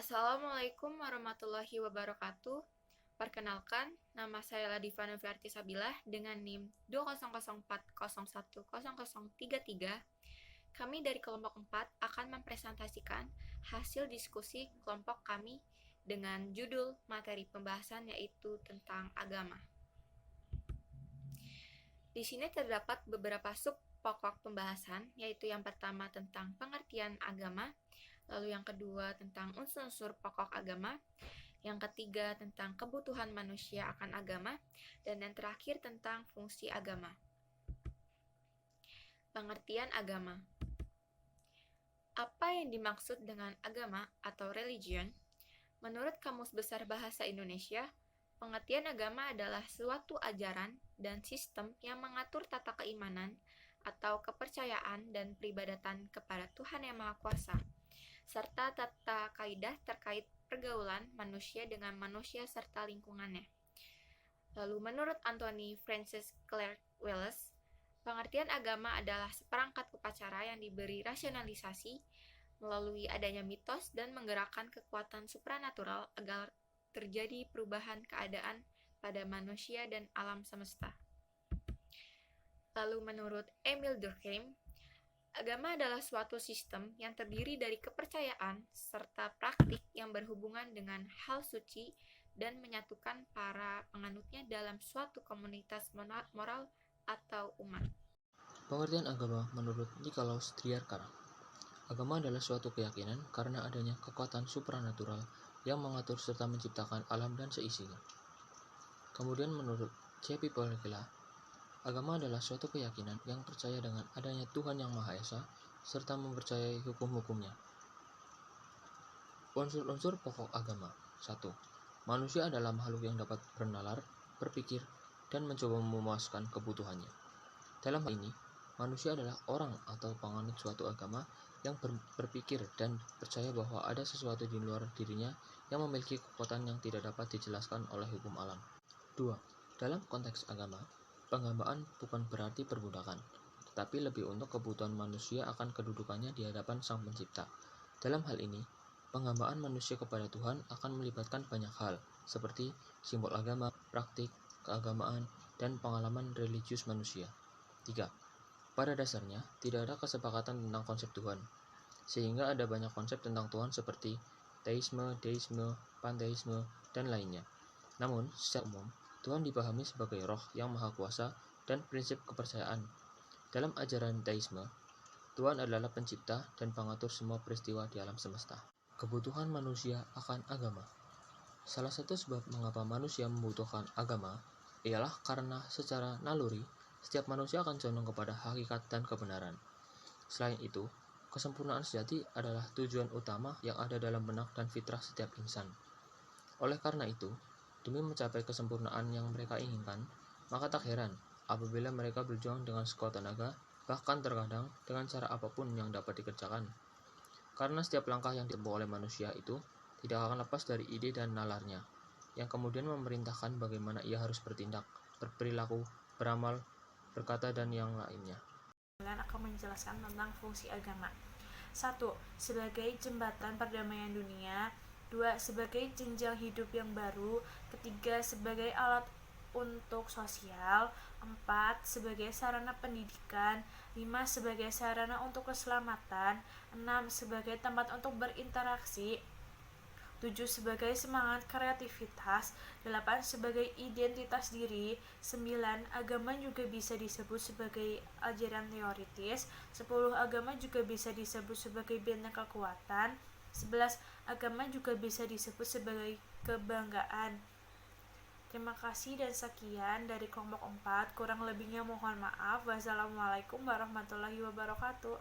Assalamualaikum warahmatullahi wabarakatuh. Perkenalkan, nama saya Ladifa Noviarti Sabilah dengan NIM 20040100033. Kami dari kelompok 4 akan mempresentasikan hasil diskusi kelompok kami dengan judul materi pembahasan yaitu tentang agama. Di sini terdapat beberapa sub pokok pembahasan, yaitu yang pertama tentang pengertian agama, lalu yang kedua tentang unsur-unsur pokok agama, yang ketiga tentang kebutuhan manusia akan agama, dan yang terakhir tentang fungsi agama. Pengertian agama. Apa yang dimaksud dengan agama atau religion? Menurut Kamus Besar Bahasa Indonesia, pengertian agama adalah suatu ajaran dan sistem yang mengatur tata keimanan atau kepercayaan dan peribadatan kepada Tuhan Yang Maha Kuasa, serta tata kaidah terkait pergaulan manusia dengan manusia serta lingkungannya. Lalu menurut Anthony Francis Clark Welles, pengertian agama adalah seperangkat upacara yang diberi rasionalisasi melalui adanya mitos dan menggerakkan kekuatan supranatural agar terjadi perubahan keadaan pada manusia dan alam semesta. Lalu menurut Emil Durkheim, agama adalah suatu sistem yang terdiri dari kepercayaan serta praktik yang berhubungan dengan hal suci dan menyatukan para penganutnya dalam suatu komunitas moral atau umat. Pengertian agama menurut Nikolaus Triarchara. Agama adalah suatu keyakinan karena adanya kekuatan supranatural yang mengatur serta menciptakan alam dan seisinya. Kemudian menurut C.P. Poelkela, agama adalah suatu keyakinan yang percaya dengan adanya Tuhan Yang Maha Esa serta mempercayai hukum-hukumnya. Unsur-unsur pokok agama. 1. Manusia adalah makhluk yang dapat bernalar, berpikir, dan mencoba memuaskan kebutuhannya. Dalam hal ini, manusia adalah orang atau penganut suatu agama yang berpikir dan percaya bahwa ada sesuatu di luar dirinya yang memiliki kekuatan yang tidak dapat dijelaskan oleh hukum alam. 2. Dalam konteks agama, penghambaan bukan berarti perbudakan, tetapi lebih untuk kebutuhan manusia akan kedudukannya di hadapan Sang Pencipta. Dalam hal ini, penghambaan manusia kepada Tuhan akan melibatkan banyak hal, seperti simbol agama, praktik, keagamaan, dan pengalaman religius manusia. 3. Pada dasarnya, tidak ada kesepakatan tentang konsep Tuhan, sehingga ada banyak konsep tentang Tuhan seperti teisme, deisme, panteisme, dan lainnya. Namun, secara umum, Tuhan dipahami sebagai roh yang maha kuasa dan prinsip kepercayaan. Dalam ajaran teisme, Tuhan adalah pencipta dan pengatur semua peristiwa di alam semesta. Kebutuhan manusia akan agama. Salah satu sebab mengapa manusia membutuhkan agama ialah karena secara naluri, setiap manusia akan condong kepada hakikat dan kebenaran. Selain itu, kesempurnaan sejati adalah tujuan utama yang ada dalam benak dan fitrah setiap insan. Oleh karena itu, demi mencapai kesempurnaan yang mereka inginkan, maka tak heran apabila mereka berjuang dengan sekuat tenaga, bahkan terkadang dengan cara apapun yang dapat dikerjakan. Karena setiap langkah yang ditempuh oleh manusia itu tidak akan lepas dari ide dan nalarnya, yang kemudian memerintahkan bagaimana ia harus bertindak, berperilaku, beramal, berkata, dan yang lainnya. Kalian akan menjelaskan tentang fungsi agama. 1. Sebagai jembatan perdamaian dunia. 2. Sebagai jenjang hidup yang baru. 3. Sebagai alat untuk sosial. 4. Sebagai sarana pendidikan. 5. Sebagai sarana untuk keselamatan. 6. Sebagai tempat untuk berinteraksi. 7. Sebagai semangat kreativitas. 8. Sebagai identitas diri. 9. Agama juga bisa disebut sebagai ajaran teoritis. 10. Agama juga bisa disebut sebagai benteng kekuatan. 11. Agama juga bisa disebut sebagai kebanggaan. Terima kasih dan sekian dari kelompok 4. Kurang lebihnya mohon maaf. Wassalamualaikum warahmatullahi wabarakatuh.